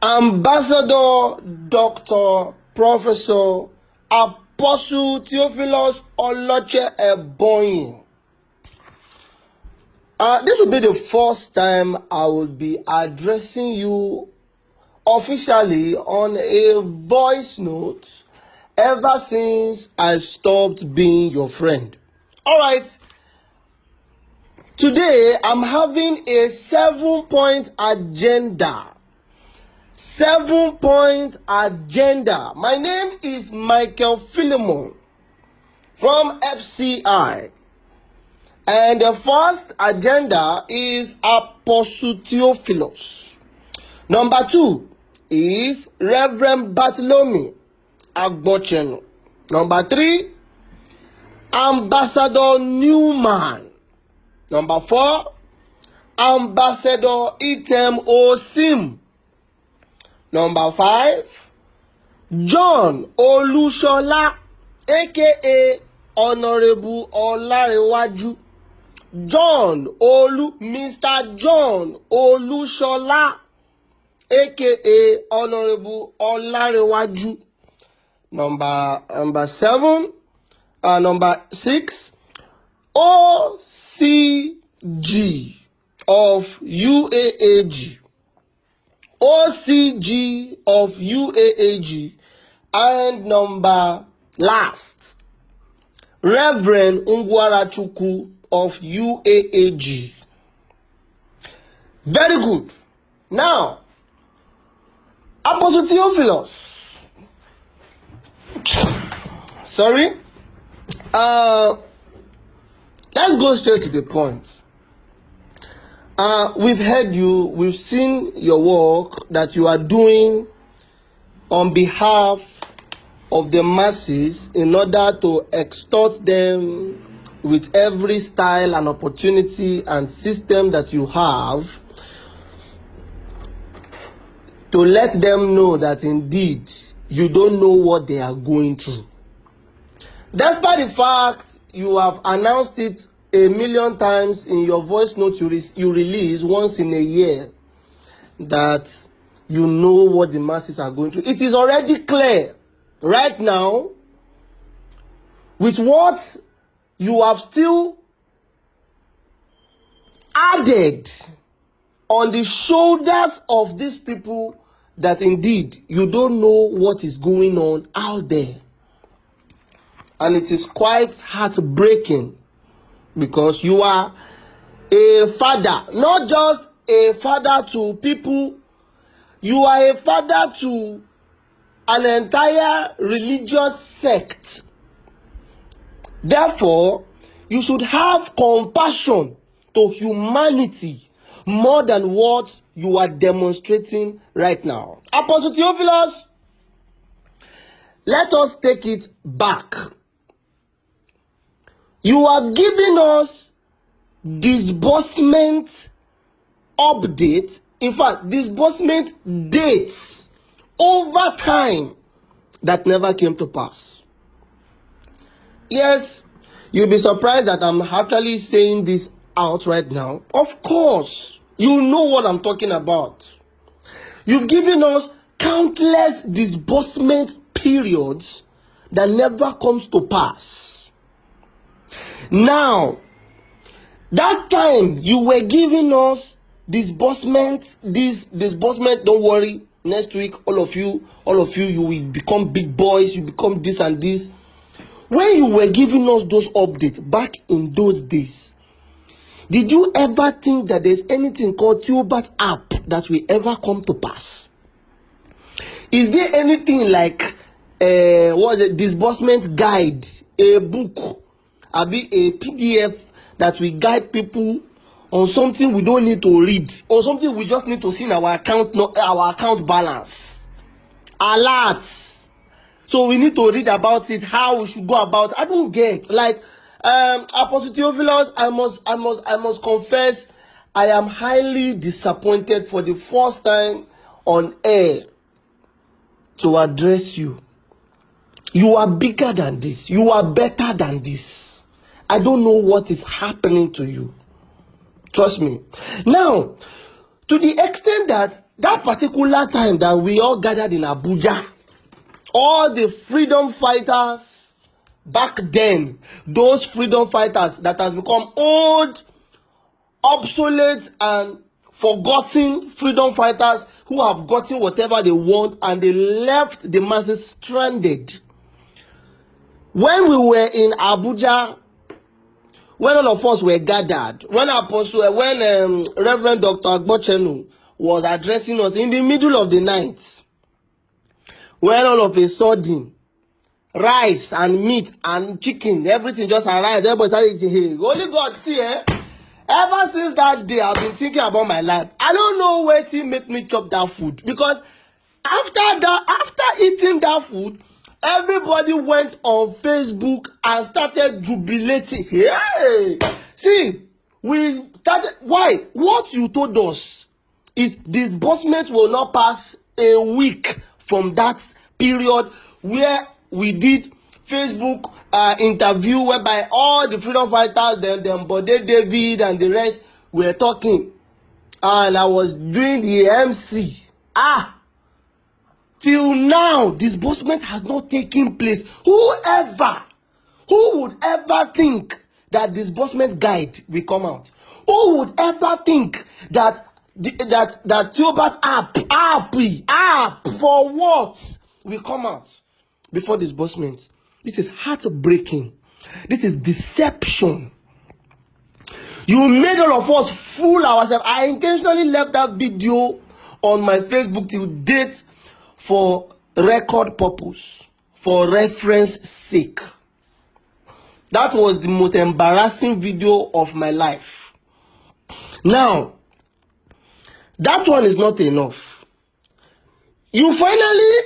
Ambassador Dr. Professor Apostle Theophilus Oloche Eboyin. This will be the first time I will be addressing you officially on a voice note ever since I stopped being your friend. All right. Today, I'm having a 7-point agenda. 7-point agenda. My name is Michael Philemon from FCI. And the first agenda is Apostle Theophilus. Number 2 is Reverend Bartholomew Agbochenu. Number 3, Ambassador Newman. Number 4, Ambassador Item Osim. Number 5, John Olushola, aka Honorable Olarewaju. Mr. John Olushola, aka Honorable Olarewaju. Number 6, OCG of UAAG. OCG of UAAG. And number last, Reverend Ungwarachukwu of UAAG. Very good. Now, Apostle Theophilus. Sorry. Let's go straight to the point. We've heard you, we've seen your work that you are doing on behalf of the masses in order to extort them with every style and opportunity and system that you have to let them know that indeed you don't know what they are going through. Despite the fact you have announced it a million times in your voice note you release once in a year that you know what the masses are going through. It is already clear right now with what you have still added on the shoulders of these people that indeed you don't know what is going on out there. And it is quite heartbreaking because you are a father, not just a father to people, you are a father to an entire religious sect. Therefore, you should have compassion to humanity more than what you are demonstrating right now. Apostle Theophilus, let us take it back. You are giving us disbursement update, in fact, disbursement dates over time that never came to pass. Yes, you'll be surprised that I'm actually saying this out right now. Of course, you know what I'm talking about. You've given us countless disbursement periods that never comes to pass. Now, that time you were giving us disbursement, don't worry, next week, all of you, you will become big boys, you become this and this. When you were giving us those updates back in those days, did you ever think that there's anything called Theobarth app that will ever come to pass? Is there anything like disbursement guide, a book, a PDF that will guide people on something we don't need to read or something we just need to see in our account balance? Alerts. So we need to read about it, how we should go about it. I don't get, like, Apostle Theophilus, I must confess, I am highly disappointed for the first time on air to address you. You are bigger than this. You are better than this. I don't know what is happening to you. Trust me. Now, To the extent that that particular time that we all gathered in Abuja, all the freedom fighters back then, those freedom fighters that has become old, obsolete and forgotten freedom fighters who have gotten whatever they want and they left the masses stranded. When we were in Abuja, when all of us were gathered, when Reverend Dr. Agbochenu was addressing us in the middle of the night, when all of a sudden rice and meat and chicken, everything just arrived, everybody started eating. Hey, only God see, ever since that day, I've been thinking about my life. I don't know where to make me chop that food, because after eating that food, everybody went on Facebook and started jubilating. Hey, see, we started. Why? What you told us is disbursement will not pass a week from that period where we did Facebook interview whereby all the freedom fighters, them Bode David and the rest were talking, and I was doing the MC. Till now, disbursement has not taken place. Who would ever think that disbursement guide will come out? Who would ever think that Theobarth app for what will come out before disbursement? This is heartbreaking. This is deception. You made all of us fool ourselves. I intentionally left that video on my Facebook till date for record purpose, for reference sake. That was the most embarrassing video of my life. Now, that one is not enough. You finally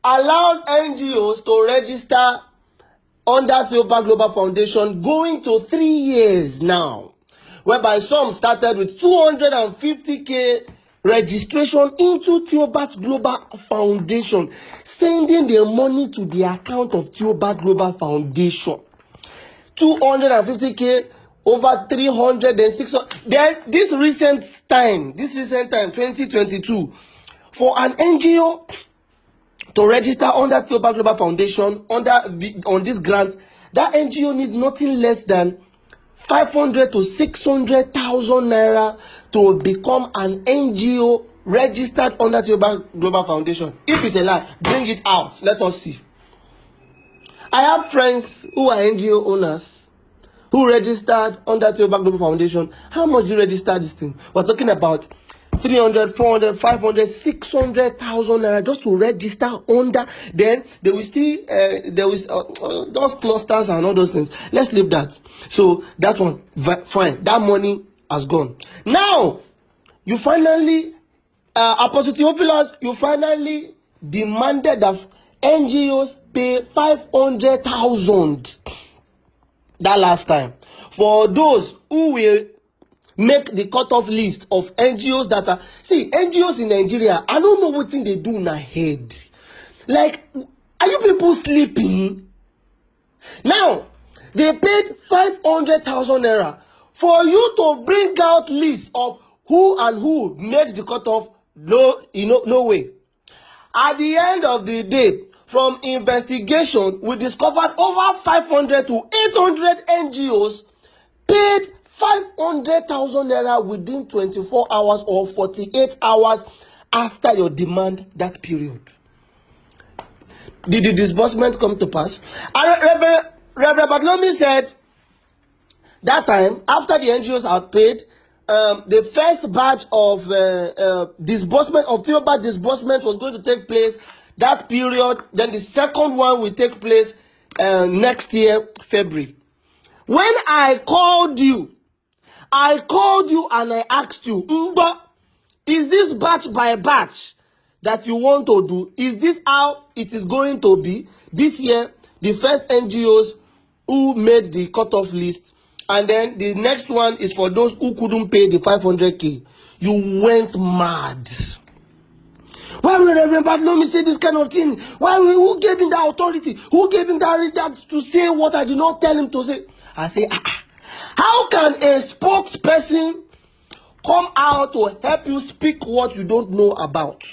allowed NGOs to register under Theobarth Global Foundation, going to 3 years now, whereby some started with 250K registration into Theobarth Global Foundation, sending their money to the account of Theobarth Global Foundation. 250K, over 300 and 600. Then this recent time, 2022, for an NGO to register under Theobarth Global Foundation on this grant, that NGO needs nothing less than 500 to 600,000 naira to become an NGO registered under Theobarth Global Foundation. If it's a lie, bring it out. Let us see. I have friends who are NGO owners who registered under Theobarth Global Foundation. How much do you register this thing? We're talking about 300, 400, 500, 600,000 naira just to register under. Then they will still those clusters and all those things. Let's leave that. So that one, fine. That money has gone. Now you finally, Apostle Theophilus, you finally demanded that NGOs pay 500,000 that last time for those who will make the cutoff list of NGOs that are. See, NGOs in Nigeria, I don't know what thing they do in their head. Like, are you people sleeping? Now, they paid 500,000 naira for you to bring out list of who made the cutoff. No, no way. At the end of the day, from investigation, we discovered over 500 to 800 NGOs paid 500,000 naira within 24 hours or 48 hours after your demand that period. Did the disbursement come to pass? Reverend Bartholomew said that time, after the NGOs had paid, the first batch of disbursement of Theobarth disbursement was going to take place that period. Then the second one will take place next year, February. When I called you and I asked you, Mba, is this batch by batch that you want to do? Is this how it is going to be this year? The first NGOs who made the cutoff list, and then the next one is for those who couldn't pay the 500K. You went mad. Why would Reverend Bartholomew say this kind of thing? Who gave him the authority? Who gave him that to say what I did not tell him to say? I say, how can a spokesperson come out to help you speak what you don't know about.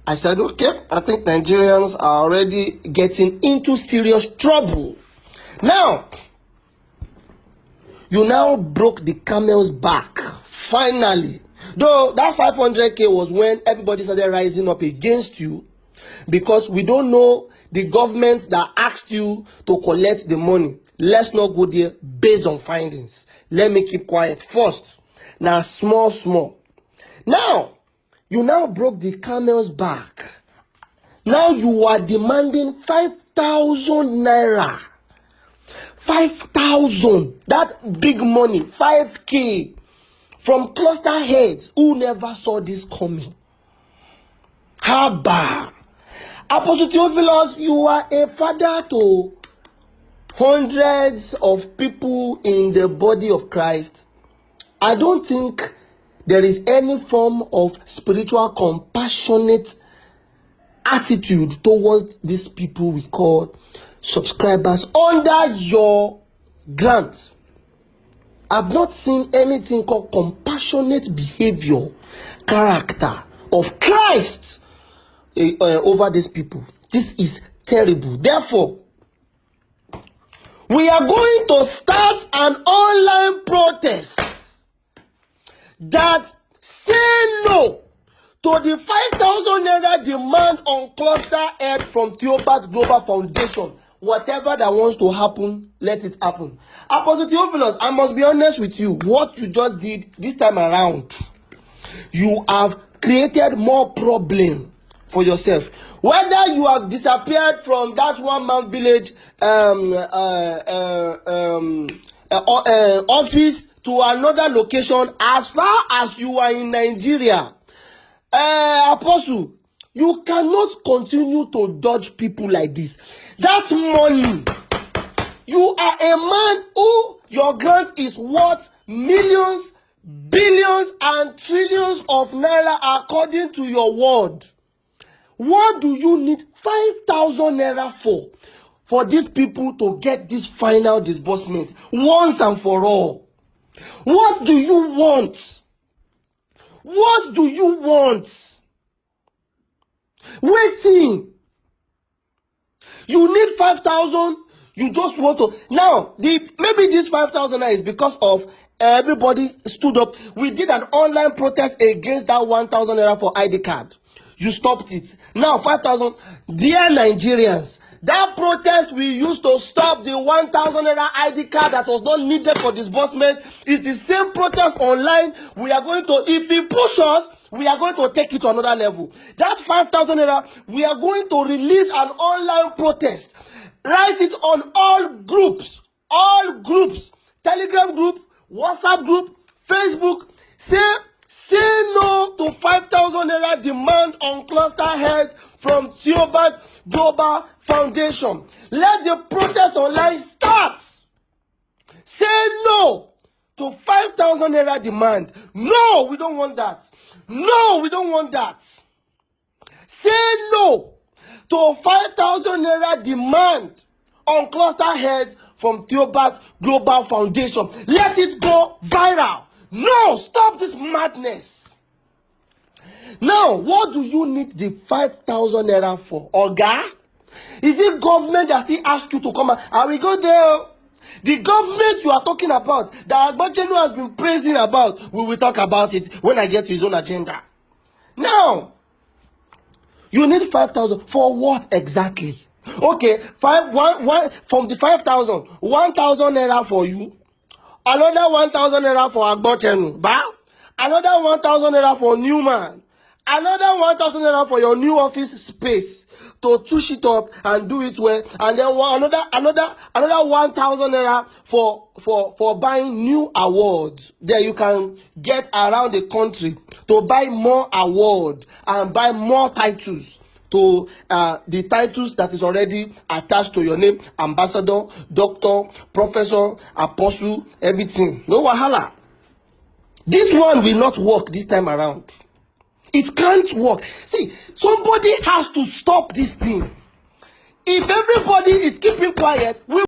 I said, okay, I think Nigerians are already getting into serious trouble. Now, you now broke the camel's back, finally. Though that 500K was when everybody started rising up against you, because we don't know the government that asked you to collect the money. Let's not go there based on findings. Let me keep quiet first. Now, small. Now, you now broke the camel's back. Now you are demanding 5,000 naira. 5,000. That big money, 5K, from cluster heads who never saw this coming. Haba. Apostle Theophilus, you are a father to hundreds of people in the body of Christ. I don't think there is any form of spiritual compassionate attitude towards these people we call subscribers under your grant. I've not seen anything called compassionate behavior, character of Christ over these people. This is terrible. Therefore, we are going to start an online protest that say no to the 5,000 naira demand on cluster head from Theobarth Global Foundation. Whatever that wants to happen, let it happen. Apostle Theophilus, I must be honest with you. What you just did this time around, you have created more problem for yourself. Whether you have disappeared from that one-man village office to another location, as far as you are in Nigeria, Apostle, you cannot continue to dodge people like this. That money, you are a man who your grant is worth millions, billions, and trillions of naira according to your word. What do you need 5,000 naira for? For these people to get this final disbursement once and for all. What do you want? What do you want? Waiting. You need 5,000. You just want to. Now, maybe this 5,000 is because of everybody stood up. We did an online protest against that 1,000 naira for ID card. You stopped it. Now 5,000. Dear Nigerians, that protest we used to stop the 1,000 naira ID card that was not needed for disbursement is the same protest online. We are going to, if he push us, we are going to take it to another level. That 5,000 naira, we are going to release an online protest. Write it on all groups, Telegram group, WhatsApp group, Facebook. Say no to 5,000 naira demand on cluster heads from Theobarth Global Foundation. Let the protest online start. Say no to 5,000 naira demand. No, we don't want that. No, we don't want that. Say no to 5,000 naira demand on cluster heads from Theobarth Global Foundation. Let it go viral. No, stop this madness. Now, what do you need the 5,000 naira for? Oga? Is it government that still ask you to come out? And we go there. The government you are talking about, that Agbojenu has been praising about, we will talk about it when I get to his own agenda. Now, you need 5,000 for what exactly? Okay, from the 5,000, 1,000 naira for you. Another 1,000 naira for Agbojenu, another 1,000 naira for Newman, another 1,000 naira for your new office space to touch it up and do it well, and then another 1,000 naira for buying new awards. There you can get around the country to buy more awards and buy more titles. To the titles that is already attached to your name: ambassador, doctor, professor, apostle, everything. No wahala. This one will not work this time around. It can't work. See, somebody has to stop this thing. If everybody is keeping quiet, we